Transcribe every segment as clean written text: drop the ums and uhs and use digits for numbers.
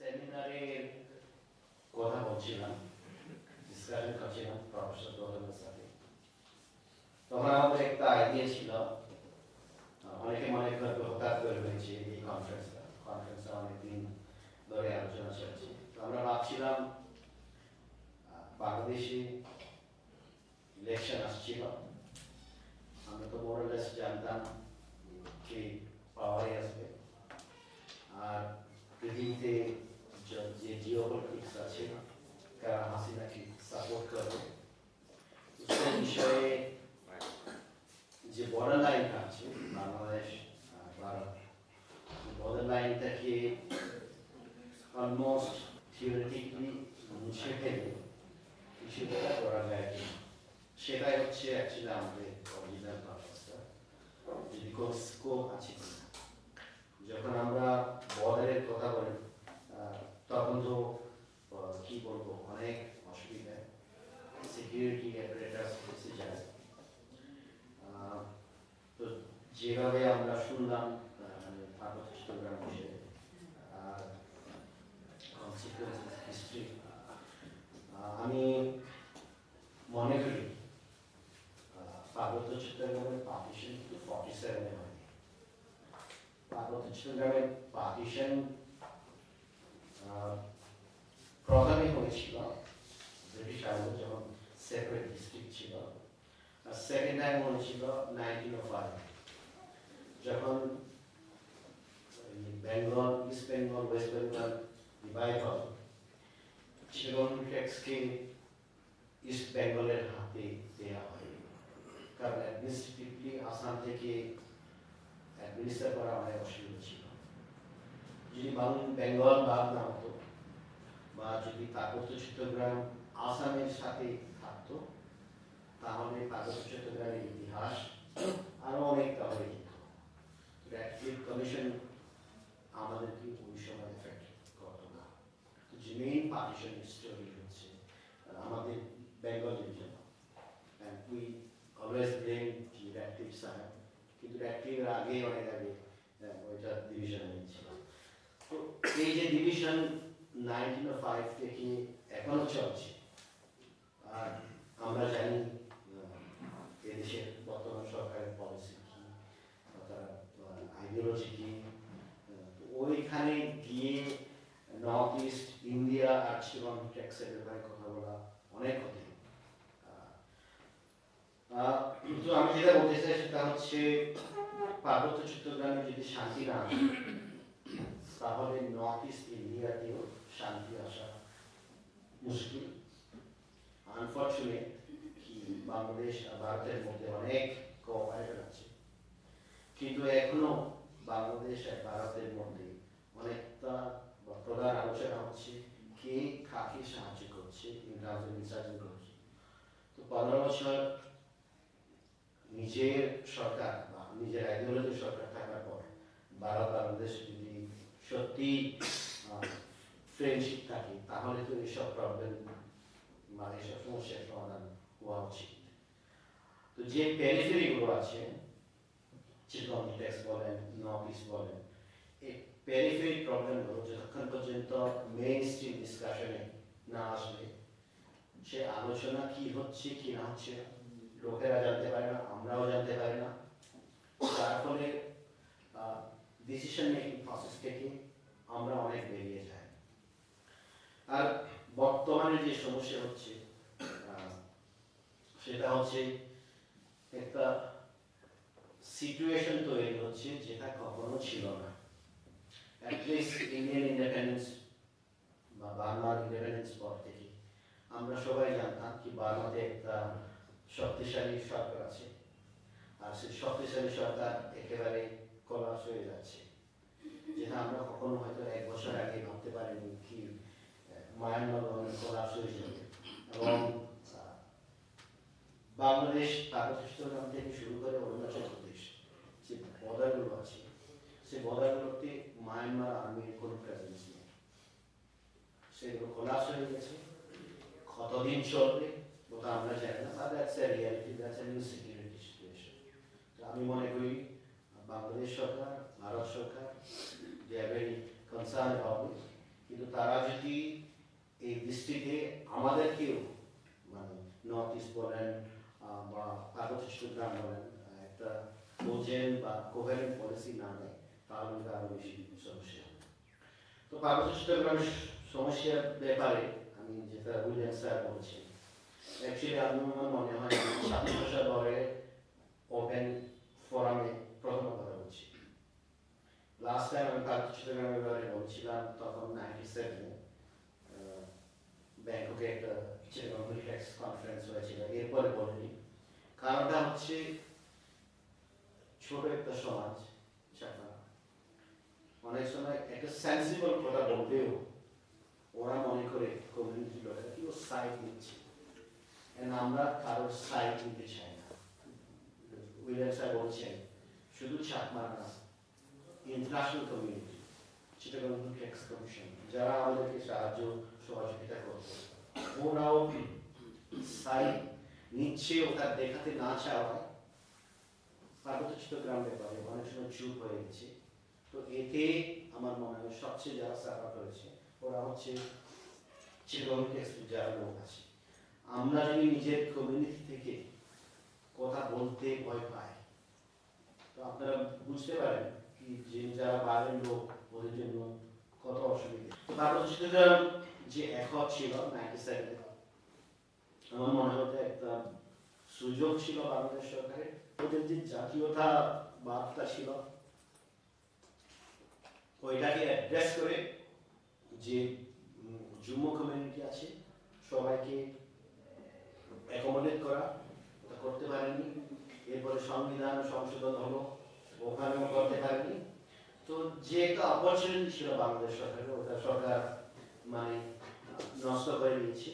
সেমিনারের কথা বলছিলাম, ডিসকাশন করছিলাম প্রফেসর গৌতমের সাথে। তখন আমাদের একটা আইডিয়া ছিল, অনেকে মনে করবে হঠাৎ করে হয়েছে এই কনফারেন্সটা অনেকদিন ধরে আলোচনা চলছে। তো আমরা ভাবছিলাম বাংলাদেশে ইলেকশন আসছিল, আমরা তো মোরালেস জানতাম কে পাওয়ারে আসবে, আর পৃথিবীতে যে জিওপলিটিক্স আছে কারা হাসিনাকে সাপোর্ট করবে সেই বিষয়ে যে বর্ডার লাইনটা আছে বাংলাদেশ ভারত, বর্ডার লাইনটাকে অলমোস্ট থিওরিটিক্যালি মুছে ফেলে কিছুটা করা যায় কিনা, সেটাই হচ্ছে অ্যাকচুয়ালি আমাদের অরিজিনাল পারপাসটা, যদি কোনো স্কোপ আছে কিনা। যখন আমরা বর্ডারের কথা বলি তখন তো কি বলবো, অনেক অসুবিধা, সিকিউরিটি অ্যাপারেটাস এসে যায়। তো যেভাবে আমরা শুনলাম ভারত চট্টগ্রাম বিষয়ে কনসিকুয়েন্সেস হিস্ট্রি, আমি মনে করি পার্বত্য চট্টগ্রামের পার্টিশন কিন্তু 47-এ হয়নি। পার্বত্য চট্টগ্রামের পার্টিশন প্রথমে হয়েছিল ব্রিটিশ আমলে যখন সেপারেট ডিস্ট্রিক্ট ছিল, আর সেকেন্ড টাইম হয়েছিল 1905 যখন Bengal, east Bengal, West Bengal divide হয়। চিরন ট্যাক্সকে ইস্ট বেঙ্গলের হাতে দেওয়া হয়, কারণ অ্যাডমিনিস্ট্রেটিভলি আসাম থেকে অ্যাডমিনিস্ট্রেট করা অনেক অসুবিধা ছিল। যদি বেঙ্গল বাদ না হতো বা যদি পার্বত্য চট্টগ্রাম আসামের সাথে থাকতো, তাহলে পার্বত্য চট্টগ্রামের ইতিহাস আরো অনেকটা হয়ে যেত। কমিশন আমাদেরকে ওই সময় এফেক্ট করতো না। তো যে মেইন পার্টিশন স্টোরি হচ্ছে আমাদের Bengal division, and we always blame the reactive side, কিন্তু reactive আগে অনেক আগে ওইটা ডিভিশন হয়েছিল। তো এই যে ডিভিশন 1905 থেকে এখনো চলছে, আর আমরা জানি এদেশের বর্তমান সরকারের পলিসি কি, তার আইডিওলজি কি, ওইখানে গিয়ে নর্থ ইস্ট ইন্ডিয়া আর চিরন ট্যাক্সের ব্যাপারে কথা বলা অনেক কঠিন। কিন্তু আমি যেটা বলতে চাই সেটা হচ্ছে পার্বত্য চট্টগ্রামে যদি শান্তি না আসে, তাহলে নর্থ ইস্ট ইন্ডিয়াতেও শান্তি আসা মুশকিল। আনফর্চুনেট কি বাংলাদেশ আর ভারতের মধ্যে অনেক কোঅপারেশন আছে, কিন্তু এখনো বাংলাদেশ আর ভারতের মধ্যে অনেকটা প্রধান আলোচনা হচ্ছে কে কাকে সাহায্য করছে, ইনসার্জন করছে। তো 15 বছর নিজের সরকার বা নিজের আইডিওলজি সরকার থাকার পর ভারত বাংলাদেশ যদি সত্যি ফ্রেন্ডশিপ থাকে, তাহলে তো এইসব প্রবলেম বা এইসব সমস্যার সমাধান হওয়া উচিত। তো যে পেরিফেরি গুলো আছে, চিরন ট্যাক্স বলেন, নর্থ ইস্ট বলেন, এই পেরিফেরি প্রবলেমগুলো যতক্ষণ পর্যন্ত মেইন স্ট্রিম ডিসকাশনে না আসবে, সে আলোচনা কি হচ্ছে কি না হচ্ছে লোকেরা জানতে পারে না, আমরাও জানতে পারি না। তার ফলে ডিসিশন মেকিং প্রসেস থেকে আমরা অনেক বেরিয়ে যাই। আর বর্তমানে যে সমস্যা হচ্ছে সেটা হচ্ছে একটা সিচুয়েশন তৈরি হচ্ছে যেটা কখনো ছিল না। অ্যাটলিস্ট ইন্ডিয়ান ইন্ডিপেন্ডেন্স বা বার্মার ইন্ডিপেন্ডেন্স পর থেকে আমরা সবাই জানতাম কি বার্মাতে একটা শক্তিশালী সরকার আছে, আর সেই শক্তিশালী সরকার একেবারে কলাপস হয়ে যাচ্ছে, যেটা আমরা কখনো হয়তো 1 বছর আগে ভাবতে পারিনি কি মায়ানমার কলাপস হয়ে যাবে। এবং বাংলাদেশ, পাকিস্তান থেকে শুরু করে অরুণাচল প্রদেশ যে বর্ডারগুলো আছে, সেই বর্ডারগুলোতে মায়ানমার আর্মির কোনো প্রেজেন্স নেই, সেগুলো কলাপস হয়ে গেছে। কতদিন চলবে ওটা আমরা জানি না, but that's a reality, that's a new security situation. তো আমি মনে করি বাংলাদেশ সরকার, ভারত সরকার, they are very concerned about it, কিন্তু তারা যদি এই দৃষ্টিতে আমাদেরকেও মানে নর্থ ইস্ট বলেন বা পার্বত্য চট্টগ্রাম বলেন একটা বোঝেন বা কোহেরেন্ট পলিসি না নেয় তাহলে কিন্তু আরো বেশি সমস্যা হবে। তো পার্বত্য চট্টগ্রামের সমস্যার ব্যাপারে আমি যেটা উইলিয়াম স্যার বলছেন, অ্যাকচুয়ালি আমার মনে হয় ছাত্র ভাষা দলে ওপেন ফোরামে প্রথম কথা বলছি। লাস্ট টাইম আমি পার্বত্য চট্টগ্রামের ব্যাপারে বলছিলাম তখন 97 ব্যাংককে একটা চিটাগং ট্যাক্স কনফারেন্স হয়েছিল, এরপরে বলিনি। কারণটা হচ্ছে ছোট একটা সমাজ, অনেক সময় একটা সেন্সিবল কথা বলতেও ওরা মনে করে কমিউনিটি লোকেরা কি ও সাইড নিচ্ছে, আমরা কারোর সাইড নিতে চাই না। উইলিয়াম স্যার বলছেন শুধু চাকমা না, international community, Chittagong tax commission যারা আমাদেরকে সাহায্য সহযোগিতা করছে ওরাও সাইড নিচ্ছে, ওটা দেখাতে না চাওয়া পার্বত্য চট্টগ্রাম ব্যাপারে অনেক সময় চুপ হয়ে গেছে। তো এতে আমার মনে হয় সবচেয়ে যারা সাফার করেছে ওরা হচ্ছে চিটাগং ট্যাক্স যারা লোক আছে। আমরা যদি নিজের কমিউনিটি থেকে কথা বলতে ভয় পাই তো আপনারা বুঝতে পারেন কি যে যারা বাইরের লোক ওদের জন্য কত অসুবিধা। তো পার্বত্য চট্টগ্রাম যে একক ছিল 97 আমার মনে হতো একটা সুযোগ ছিল বাংলাদেশ সরকারের, ওদের যে জাতীয়তা বার্তা ছিল ওইটাকে অ্যাড্রেস করে যে জুম্মু কমিউনিটি আছে সবাইকে অ্যাকোমোডেট করা, ওটা করতে পারেনি। এরপরে সংবিধান সংশোধন হলো, ওখানেও করতে পারেনি। তো যে একটা অপরচুনিটি ছিল বাংলাদেশ সরকারের ওটা সরকার মানে নষ্ট করে নিয়েছে।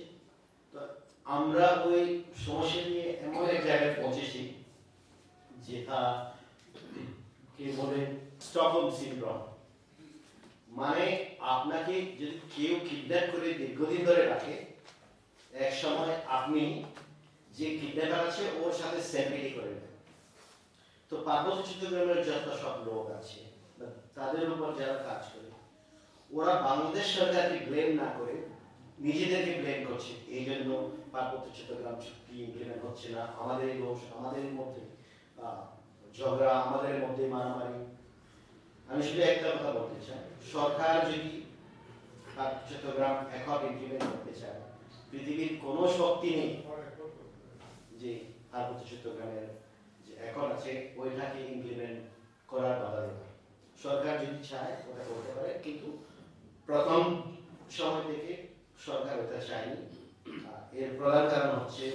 তো আমরা ওই সমস্যা নিয়ে এমন এক জায়গায় পৌঁছেছি যেটা কে বলে স্টকহোম সিনড্রোম, মানে আপনাকে যদি কেউ কিডন্যাপ করে দীর্ঘদিন ধরে রাখে এক সময় আপনি যে কিডন্যাপার আছে ওর সাথে সেপারেট করে দেন। তো পার্বত্য চট্টগ্রামের যত সব লোক আছে তাদের উপর যারা কাজ করে ওরা বাংলাদেশ সরকারকে ব্লেম না করে নিজেদেরকে ব্লেম করছে, এই জন্য পার্বত্য চট্টগ্রাম চুক্তি ইমপ্লিমেন্ট হচ্ছে না, আমাদের দোষ, আমাদের মধ্যে ঝগড়া, আমাদের মধ্যে মারামারি। আমি শুধু একটা কথা বলতে চাই, সরকার যদি চট্টগ্রাম একক ইমপ্লিমেন্ট করতে চায় পৃথিবীর কোনো শক্তি নেই যে পার্বত্য চট্টগ্রামের যে একক আছে ওইটাকে ইমপ্লিমেন্ট করার বাধা দেবে। সরকার যদি চায় ওটা করতে পারে, কিন্তু প্রথম সময় থেকে সরকার ওটা চায়নি। এর প্রধান কারণ হচ্ছে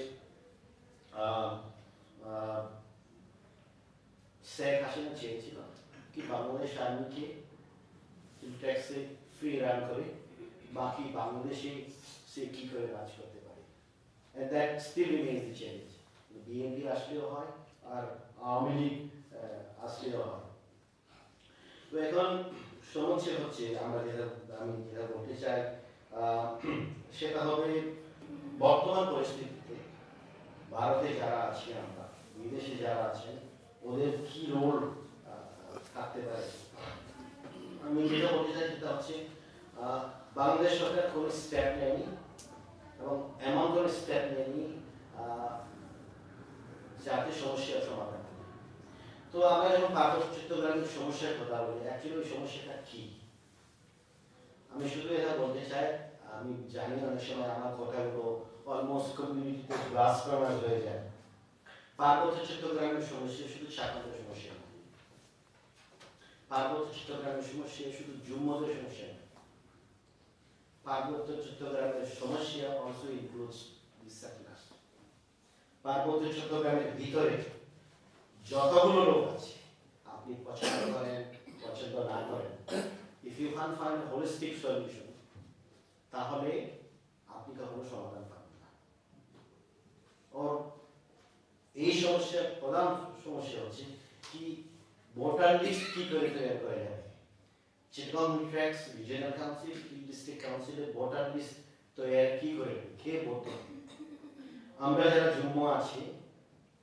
শেখ হাসিনা চেয়েছিল কি বাংলাদেশ আর্মিকে ট্যাক্সে ফ্রি রান করে বাকি বাংলাদেশে সে কি করে কাজ করতে পারে, and that still remains the challenge. BNP আসলেও হয় আর আওয়ামী লীগ আসলেও হয়। তো এখন সমস্যা হচ্ছে আমি যেটা বলতে চাই সেটা হবে বর্তমান পরিস্থিতিতে ভারতে যারা আছি আমরা, বিদেশে যারা আছেন ওদের কি রোল থাকতে পারে। আমি যেটা বলতে চাই সেটা হচ্ছে বাংলাদেশ সরকার কোনো স্টেপ নেয়নি এবং এমন কোনো স্টেপ নেয়নি যাতে সমস্যার সমাধান করে। তো আমরা যখন পার্বত্য চট্টগ্রামের সমস্যার কথা বলি অ্যাকচুয়ালি ওই সমস্যাটা কি, আমি শুধু এটা বলতে চাই, আমি জানি অনেক সময় আমার কথাগুলো অলমোস্ট কমিউনিটিতে গ্রাস করার হয়ে যায়। পার্বত্য চট্টগ্রামের সমস্যা শুধু চাকমাদের সমস্যা না, পার্বত্য চট্টগ্রামের সমস্যা শুধু জুম্মদের সমস্যা না, পার্বত্য চট্টগ্রামের সমস্যা অলসো ইনক্লুডস দি সেটেলার্স। পার্বত্য চট্টগ্রামের ভিতরে যতগুলো লোক আছে আপনি পছন্দ করেন পছন্দ না করেন, if you can find holistic solution তাহলে আপনি কখনো সমাধান পাবেন না। ওর এই সমস্যার প্রধান সমস্যা হচ্ছে কি ভোটার লিস্ট কি করে তৈরি করা যাবে। Chittagong tax regional council district কাউন্সিলের ভোটার লিস্ট তৈরি কি করে, কে ভোট দেবে। আমরা যারা জম্মু আছি,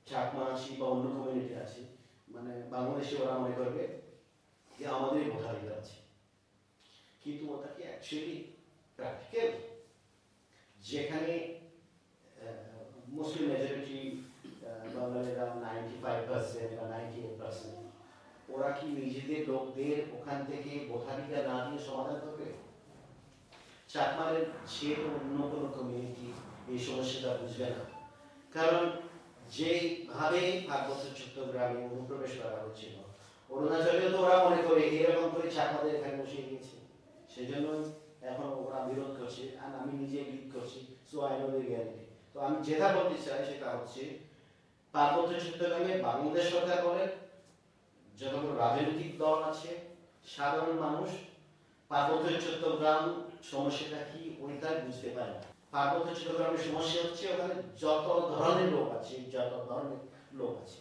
চাকমা আছি বা অন্য কমিউনিটি আছে, মানে বাংলাদেশে ওরা মনে করবে যে আমাদের ভোটাধিকার আছে, কিন্তু ওটা কি অ্যাকচুয়ালি প্র্যাকটিক্যাল, যেখানে মুসলিম মেজরিটি বাঙালিরা 95% বা 98%, ওরা কি নিজেদের লোকদের ওখান থেকে ভোটাধিকার না দিয়ে সমাধান করবে? চাকমারের যেহেতু অন্য কোনো কমিউনিটি এই সমস্যাটা বুঝবে না, কারণ যেভাবে পার্বত্য চট্টগ্রামে অনুপ্রবেশ করা হচ্ছিল, অরুণাচলেও তো ওরা মনে করে এরকম করে চাকমাদের এখানে বসিয়ে দিয়েছে, সেই জন্য এখন ওরা বিরোধ করছে, আর আমি নিজে লিড করছি, so I know the reality. তো আমি যেটা বলতে চাই সেটা হচ্ছে, পার্বত্য চট্টগ্রামে বাংলাদেশ সরকার বলে, যতগুলো রাজনৈতিক দল আছে, সাধারণ মানুষ পার্বত্য চট্টগ্রাম সমস্যাটা কি ওইটাই বুঝতে পারে না। পার্বত্য চট্টগ্রামের সমস্যা হচ্ছে ওখানে যত ধরনের লোক আছে,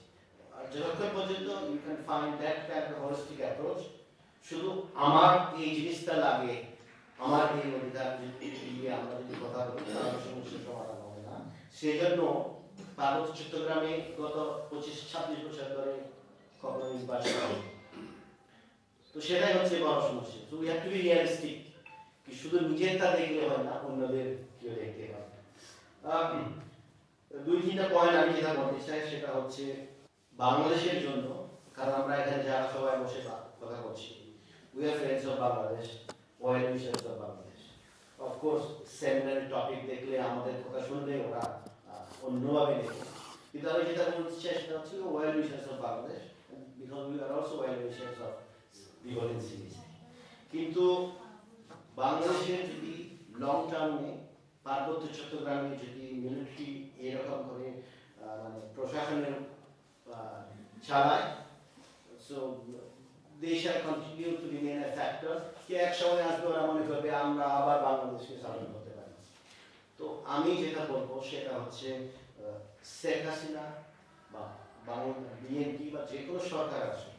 আর যতক্ষণ পর্যন্ত you can find that kind of holistic approach, শুধু আমার এই জিনিসটা লাগে, আমার এই অধিকার দিয়ে আমরা যদি কথা বলি তাহলে সমস্যার সমাধান হবে না। সেই জন্য পার্বত্য চট্টগ্রামে গত 25-26 বছর ধরে কখনো নির্বাচন হয়, তো সেটাই হচ্ছে বড় সমস্যা। তো we have to be realistic, কি শুধু নিজেরটা দেখলে হয় না, অন্যদের কেউ দেখতে হয়। 2-3টা পয়েন্ট আমি যেটা বলতে চাই সেটা হচ্ছে বাংলাদেশের জন্য, কারণ আমরা এখানে যারা সবাই বসে কথা বলছি, we are friends of Bangladesh, well wishers of Bangladesh. Of course seminary topic দেখলে আমাদের কথা শুনলে ওরা অন্যভাবে নেবে, কিন্তু আমি যেটা বলতে চাই সেটা হচ্ছে well wishers of Bangladesh, because we are also well wishers of people in series. কিন্তু বাংলাদেশে যদি লং টার্মে পার্বত্য চট্টগ্রামে যদি মিলিটারি এরকম করে মানে প্রশাসনের চালায়, so they shall continue to remain a factor, কি এক সময় আসবে ওরা মনে করবে আমরা আবার বাংলাদেশকে স্বাধীন করতে পারি। তো আমি যেটা বলবো সেটা হচ্ছে শেখ হাসিনা বা বিএনপি বা যে কোনো সরকার আসে,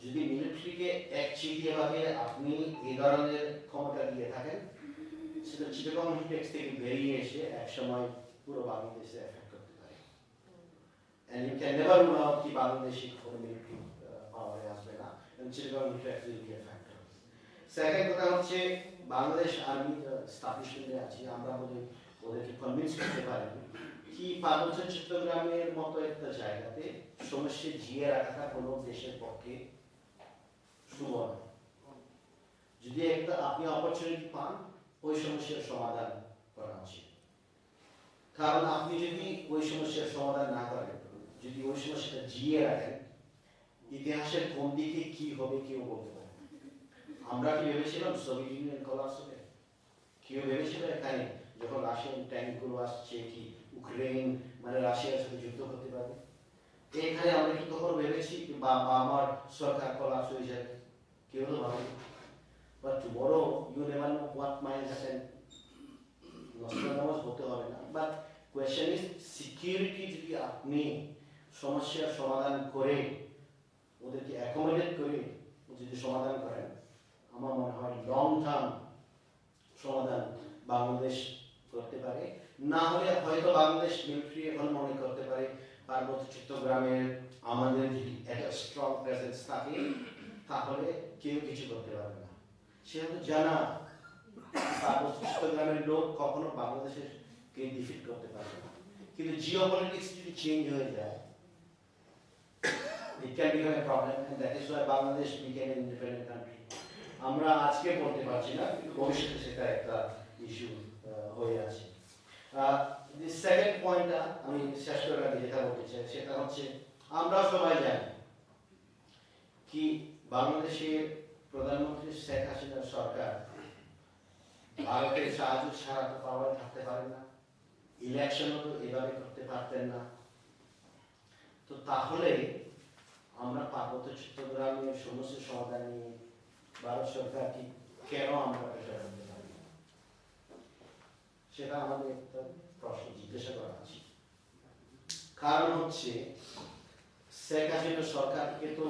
যদি মিলিটারিকে একচেটিয়াভাবে আপনি এই ধরনের ক্ষমতা দিয়ে থাকেন, সেটা চিটাগং টেক্স থেকে বেরিয়ে এসে একসময় পুরো বাংলাদেশে এফেক্ট করতে পারে। And you can never rule out কি বাংলাদেশি কোনো মিলিটারি পাওয়ারে আসবে না, and চিটাগং টেক্স will be a factor. Second কথা হচ্ছে বাংলাদেশ আর্মি স্টাবলিশমেন্টে আছে, আমরা ওদেরকে কনভিন্স করতে পারি কি পার্বত্য চট্টগ্রামের মতো একটা জায়গাতে সমস্যা জিয়ে রাখাটা কোনো দেশের পক্ষে শুভ নয়। যদি একটা আপনি অপরচুনিটি পান, ওই সমস্যার সমাধান করা উচিত, কারণ আপনি যদি ওই সমস্যার সমাধান না করেন, যদি ওই সমস্যাটা জিয়ে রাখেন, ইতিহাসের কোন দিকে কি হবে কেউ বলতে পারে। আমরা কি ভেবেছিলাম সোভিয়েত ইউনিয়ন কোলাপস হবে? কেউ ভেবেছিল এখানে যখন রাশিয়ান ট্যাঙ্কগুলো আসছে কি ইউক্রেন মানে রাশিয়ার সাথে যুদ্ধ করতে পারবে? এখানে আমরা কি কখনো ভেবেছি বা আমার সরকার কোলাপস হয়ে যাবে? কেউ তো ভাবেনি। But tomorrow you never know what might happen. নষ্টনামাজ হতে হবে না, বাট কোয়েশ্চেন ইজ সিকিউরিটি যদি আপনি সমস্যার সমাধান করে ওদেরকে অ্যাকোমোডেট করে যদি সমাধান করেন, আমার মনে হয় লং টার্ম সমাধান বাংলাদেশ করতে পারে। না হলে হয়তো বাংলাদেশ মিলিটারি এখন মনে করতে পারে পার্বত্য চট্টগ্রামের আমাদের যদি একটা স্ট্রং প্রেজেন্স থাকে তাহলে কেউ কিছু করতে পারবে না। সেহেতু জানা পার্বত্য চট্টগ্রামের লোক কখনো বাংলাদেশের কে ডিফিট করতে পারবে না, কিন্তু জিওপলিটিক্স যদি চেঞ্জ হয়ে যায়, it can become a problem, and that is why Bangladesh became an independent country. আমরা আজকে বলতে পারছি না, ভবিষ্যতে সেটা একটা ইস্যু হয়ে আছে। দি সেকেন্ড পয়েন্টটা আমি শেষ করার আগে যেটা বলতে চাই সেটা হচ্ছে, আমরা সবাই জানি কি বাংলাদেশের প্রধানমন্ত্রী শেখ হাসিনার সরকার ভারতের সাহায্য ছাড়া তো পাওয়ারে থাকতে পারে না, ইলেকশনও তো এভাবে করতে পারতেন না। তো তাহলে আমরা পার্বত্য চট্টগ্রামের সমস্যার সমাধান নিয়ে ভারত সরকার কি কেন আমরা প্রেশার করতে পারি না, সেটা আমাদের একটা প্রশ্ন জিজ্ঞাসা করা উচিত। কারণ হচ্ছে শেখ হাসিনার সরকারকে তো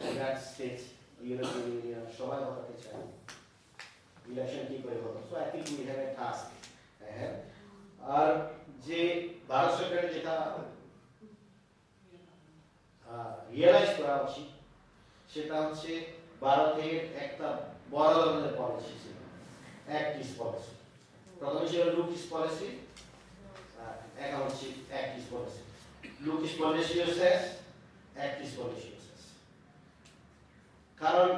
ইউনাইটেড স্টেটস, ইউরোপিয়ান ইউনিয়ন সবাই হটাতে চায়, ইলেকশন কি করে হতো। So I think we have a task. আর যে ভারত সরকারের যেটা রিয়েলাইজ করা উচিত সেটা হচ্ছে ভারতের একটা বড় ধরনের পলিসি ছিল অ্যাক্ট ইজ পলিসি। প্রথমে ছিল লুক ইজ পলিসি, এখন হচ্ছে act east policy. Look east policies, act east policies. কারণ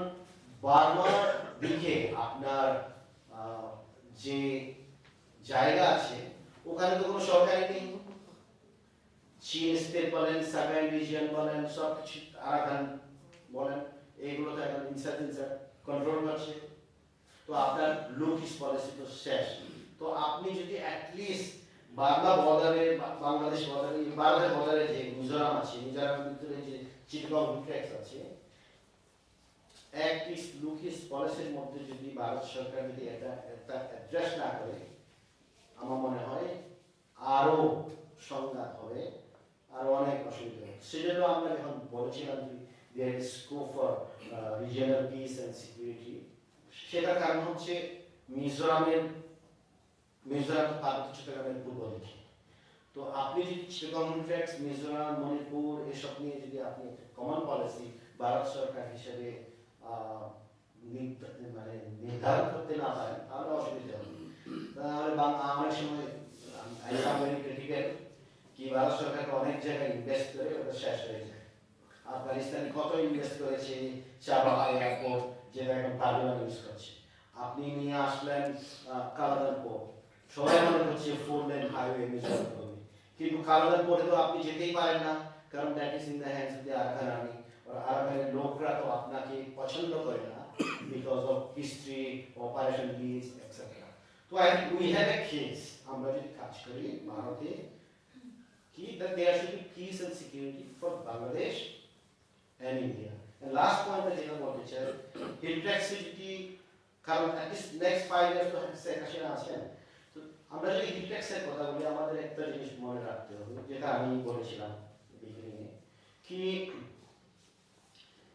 বার্মার দিকে আপনার যে জায়গা আছে ওখানে তো কোনো সরকারি নেই। চীন স্টেট বলেন, সাগাই রিজিয়ন বলেন, সব কিছু আরাকান বলেন, এগুলো তো এখন ইনসার্জেন্সি কন্ট্রোল করছে। তো আপনার লুক ইজ পলিসি তো শেষ। তো আপনি যদি অ্যাটলিস্ট বার্মা বর্ডারে, বাংলাদেশ বর্ডারে, ভারতের বর্ডারে যে মিজোরাম আছে, মিজোরামের ভিতরে যে চিটগং ট্যাক্স আছে, অ্যাটলিস্ট লুক ইজ পলিসির মধ্যে যদি ভারত সরকার যদি এটা অ্যাড্রেস না করে, আমার মনে হয় আরো সংঘাত হবে, আরো অনেক অসুবিধা হবে। সেজন্য আমরা যখন বলেছিলাম যে there is scope for regional peace and security, সেটার কারণ হচ্ছে মিজোরাম পার্বত্য চট্টগ্রামের পূর্ব দিকে। তো আপনি যদি চিটগং ট্যাক্স, মিজোরাম, মণিপুর এসব নিয়ে যদি আপনি কমন পলিসি ভারত সরকার হিসেবে মানে নির্ধারণ করতে না পারেন, তাহলে অসুবিধা হবে। তাহলে অনেক সময় ক্রিটিক্যাল কি ভারত সরকার অনেক জায়গায় ইনভেস্ট করে ওটা শেষ হয়ে যায়। আফগানিস্তান কত ইনভেস্ট করেছে চাবাহ এয়ারপোর্ট, যেটা এখন তালিবান ইউজ করছে। আপনি নিয়ে আসলেন কালাদানপুর, সবাই মনে করছে 4 লেন হাইওয়ে মিজোরাম করবে, কিন্তু কালাদানপুরে তো আপনি যেতেই পারেন না, কারণ that is in the hands of the Arakan army. আরাকানের লোকরা তো আপনাকে পছন্দ করে না বিকজ অফ হিস্ট্রি, অপারেশন লিজ এটসেট্রা। তো I think we have a case, আমরা যদি কাজ করি ভারতে কি that there should be peace and security for Bangladesh and India. And last point যেটা বলতে চাই, হিল ট্যাক্স যদি, কারণ at least next 5 years তো শেখ হাসিনা আছেন, তো আমরা যদি হিল ট্যাক্সের কথা বলি, আমাদের একটা জিনিস মনে রাখতে হবে, যেটা আমি বলেছিলাম বিগিনিংয়ে, কি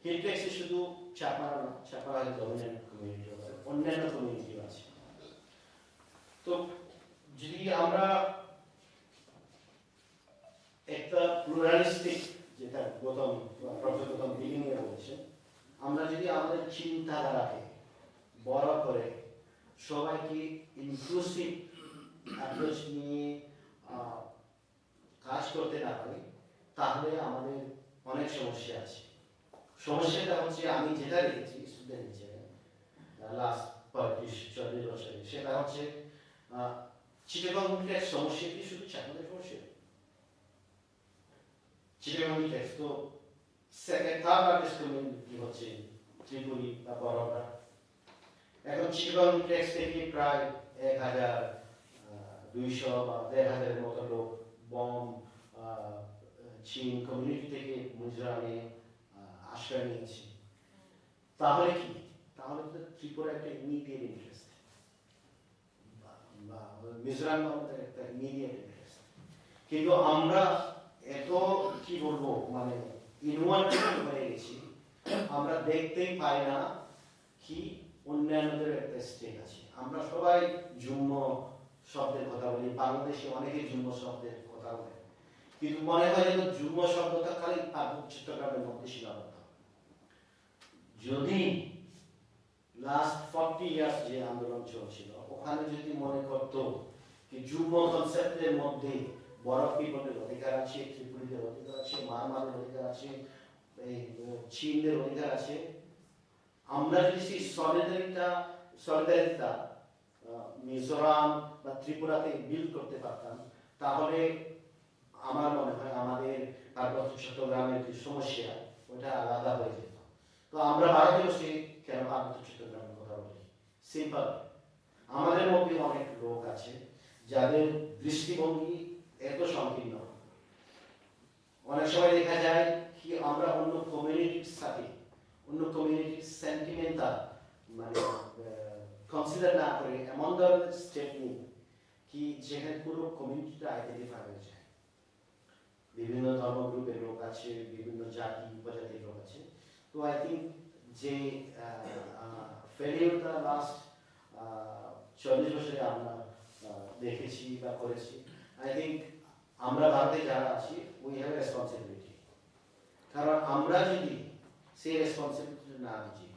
হিল ট্যাক্সে শুধু চাপাড়া না, চাপাড়া ডমিনেন্ট কমিউনিটি হবে, অন্যান্য কমিউনিটিও আছে। তো যদি আমরা একটা প্লুরালিস্টিক, যেটা প্রথম বিগিনিংয়ে বলেছেন, আমরা যদি আমাদের চিন্তাধারাকে বড় করে সবাইকে ইনক্লুসিভ অ্যাপ্রোচ নিয়ে কাজ করতে না পারি, তাহলে আমাদের অনেক সমস্যা আছে। সমস্যাটা হচ্ছে আমি যেটা দেখেছি স্টুডেন্ট হিসেবে লাস্ট 35-40 বছরে, সেটা হচ্ছে চিটাগং ট্যাক্স সমস্যা কি শুধু চাকরির সমস্যা? চিটাগং ট্যাক্স তো সেকেন্ড থার্ড লার্জেস্ট কমিউনিটি হচ্ছে ত্রিপুরি বা বড়রা। এখন চিটাগং ট্যাক্স থেকে প্রায় 1200 বা 1500 মতো লোক বম চীন কমিউনিটি থেকে মিজোরামে আশ্রয় নিয়েছে। তাহলে কি? তাহলে তো ত্রিপুরা একটা ইমিডিয়েট ইন্টারেস্ট, বা মিজোরাম আমাদের একটা ইমিডিয়েট ইন্টারেস্ট। কিন্তু আমরা এত কি বলবো, মানে ইনভলভমেন্ট হয়ে গেছি, আমরা দেখতেই পাই না কি অন্যান্যদের একটা স্টেট আছে। আমরা সবাই যুগ্ম শব্দের কথা বলি, বাংলাদেশে অনেকে যুগ্ম শব্দের কথা বলে, কিন্তু মনে হয় যেন যুগ্ম শব্দটা খালি চট্টগ্রামের মধ্যে সীমাবদ্ধ। যদি লাস্ট 40 ইয়ার্স যে আন্দোলন চলছিল, ওখানে যদি মনে করতো কি যুগ্ম কনসেপ্টের মধ্যে বড় পিপলের অধিকার আছে, ত্রিপুরীদের অধিকার আছে, মারমারের অধিকার আছে, চীনদের অধিকার আছে, আমরা যদি সেই সলিডারিটা মিজোরাম বা ত্রিপুরাতে বিল্ড করতে পারতাম, তাহলে আমার মনে হয় আমাদের পার্বত্য চট্টগ্রামের যে সমস্যা ওটা আলাদা হয়ে যেত। তো আমরা ভারতে বসে কেন পার্বত্য চট্টগ্রামের কথা বলি? সিম্পল, আমাদের মধ্যে অনেক লোক আছে যাদের দৃষ্টিভঙ্গি এত সংকীর্ণ। অনেক সময় দেখা যায় কি আমরা অন্য কমিউনিটির সাথে, অন্য কমিউনিটির সেন্টিমেন্টাল মানে কনসিডার না করে এমন ধরনের স্টেপ নিই কি যেখানে পুরো কমিউনিটিটা আইডেন্টিফাই হয়ে যায়। বিভিন্ন ধর্ম গ্রুপের লোক আছে, বিভিন্ন জাতি উপজাতির লোক আছে। তো আই থিঙ্ক যে ফেলিউরটা লাস্ট 40 বছরে আমরা দেখেছি বা করেছি, আই থিঙ্ক আমরা ভারতে যারা আছি উই হ্যাভ রেসপন্সিবিলিটি। কারণ আমরা যদি সেই রেসপন্সিবিলিটি না বুঝি,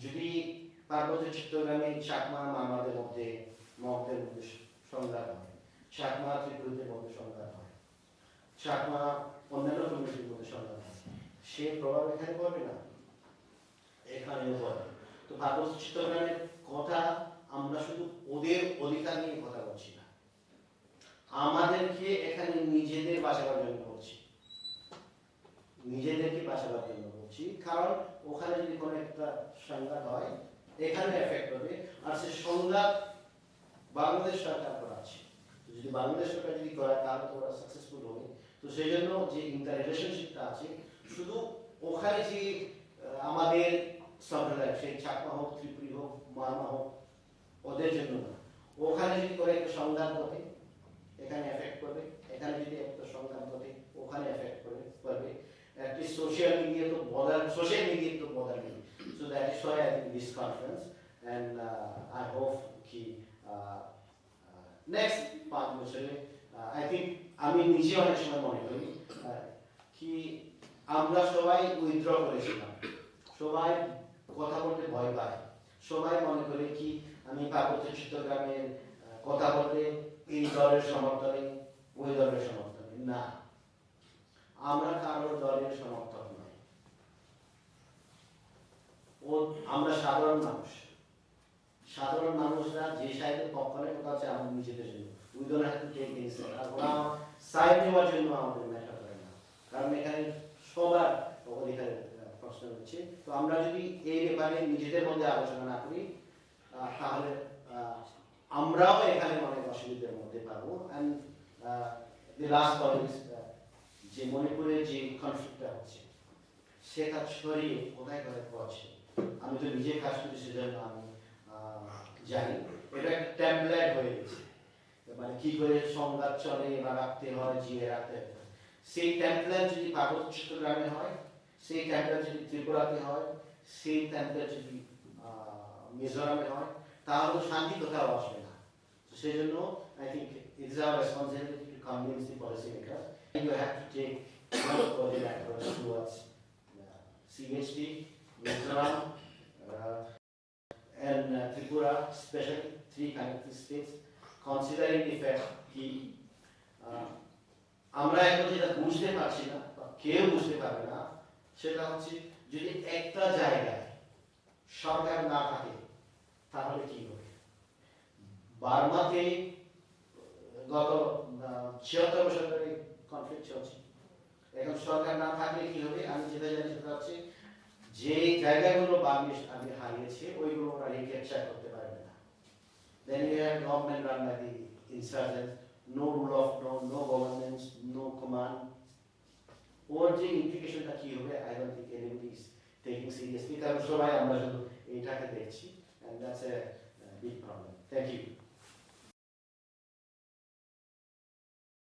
যদি পার্বত্য চট্টগ্রামে চাকমা মামাদের মধ্যে মগদের মধ্যে সংঘাত হয়, চাকমা ত্রিপুরীদের মধ্যে সংঘাত হয়, চাকমা অন্যান্য কমিউনিটির মধ্যে সংঘাত হয়, সে প্রভাব এখানে পড়বে না, এখানেও পড়ে। তো পার্বত্য চট্টগ্রামের কথা আমরা শুধু ওদের অধিকার নিয়ে কথা বলছি না, আমাদেরকে এখানে নিজেদের বাঁচাবার জন্য বলছি, নিজেদেরকে বাঁচাবার জন্য বলছি। কারণ ওখানে যদি কোনো একটা সংঘাত হয় এখানে এফেক্ট হবে, আর সে সংঘাত বাংলাদেশ সরকার করাচ্ছে। যদি বাংলাদেশ সরকার যদি করে তাহলে তো ওরা সাকসেসফুল হবে। তো সেই জন্য যে ইন্টার রিলেশনশিপটা আছে শুধু ওখানে যে আমাদের সম্প্রদায়, সেই চাকমা হোক, ত্রিপুরী হোক, মারমা হোক, ওদের জন্য না। ওখানে যদি করে একটা সংঘাত ঘটে এখানে এফেক্ট করবে, এখানে যদি একটা সংঘাত ঘটে ওখানে এফেক্ট করবে। At least social media to bother, social media to bother me. So that is why I think this conference, and I hope कि next 5 বছরে I think আমি নিজে অনেক সময় মনে করি कि আমরা সবাই উইথড্র করেছিলাম, সবাই কথা বলতে ভয় পায়, সবাই মনে করে কি আমি পার্বত্য চট্টগ্রামের কথা বলতে এই দলের সমর্থনে ওই দলের সমর্থনে না, আমরা কারোর দলের সমর্থক নয়, ও আমরা সাধারণ মানুষ, সাধারণ মানুষরা যে সাইডের পক্ষে কথা হচ্ছে আমাদের নিজেদের জন্য, we don't have to take any side, আর ওরা সাইড নেওয়ার জন্য আমাদের ম্যাটার করে না, কারণ এখানে সবার অধিকারের প্রশ্ন হচ্ছে। তো আমরা যদি এই ব্যাপারে নিজেদের মধ্যে আলোচনা না করি তাহলে আমরাও এখানে অনেক অসুবিধার মধ্যে পাবো। অ্যান্ড দি লাস্ট পয়েন্ট, যে মণিপুরে যে কনফ্লিক্টটা হচ্ছে সেটা ছড়িয়ে কোথায় কোথায় পড়ছে, আমি তো নিজে কাজ করি সেজন্য আমি জানি, এটা একটা ট্যাম্পলেট হয়ে গেছে, মানে কি করে সংঘাত চলে বা রাখতে হয়, জিয়ে রাখতে হয়। সেই ট্যাম্পলেট যদি পার্বত্য চট্টগ্রামে হয়, সেই ট্যাম্পলেট যদি ত্রিপুরাতে হয়, সেই ট্যাম্পলেট যদি মিজোরামে হয়, তাহলে শান্তি কোথাও আসবে না। সেই জন্য I think it is our responsibility to convince the policy makers. You have to take one coordinated approach towards CHP, Mizoram, and Tripura, especially 3 connected states, considering the fact that আমরা এখন যেটা বুঝতে পারছি না বা কেউ বুঝতে পারবে না সেটা হচ্ছে যদি একটা জায়গায় সরকার না থাকে তাহলে কি হবে। বার্মাতে গত 76 বছর ধরে কনফ্লিক্ট চলছে, এখন সরকার না থাকলে কি হবে আমি যেটা জানি সেটা হচ্ছে যে জায়গাগুলো বাংলাদেশ আগে হারিয়েছে ওইগুলো ওরা রিক্যাপচার করতে পারবে না। Then you have government run by the insurgents, no rule of law, no governance, no command. ওর যে ইমপ্লিকেশনটা কি হবে I don't think anybody is taking seriously, কারণ সবাই আমরা শুধু এইটাকে দেখছি, and that's a big problem. Thank you.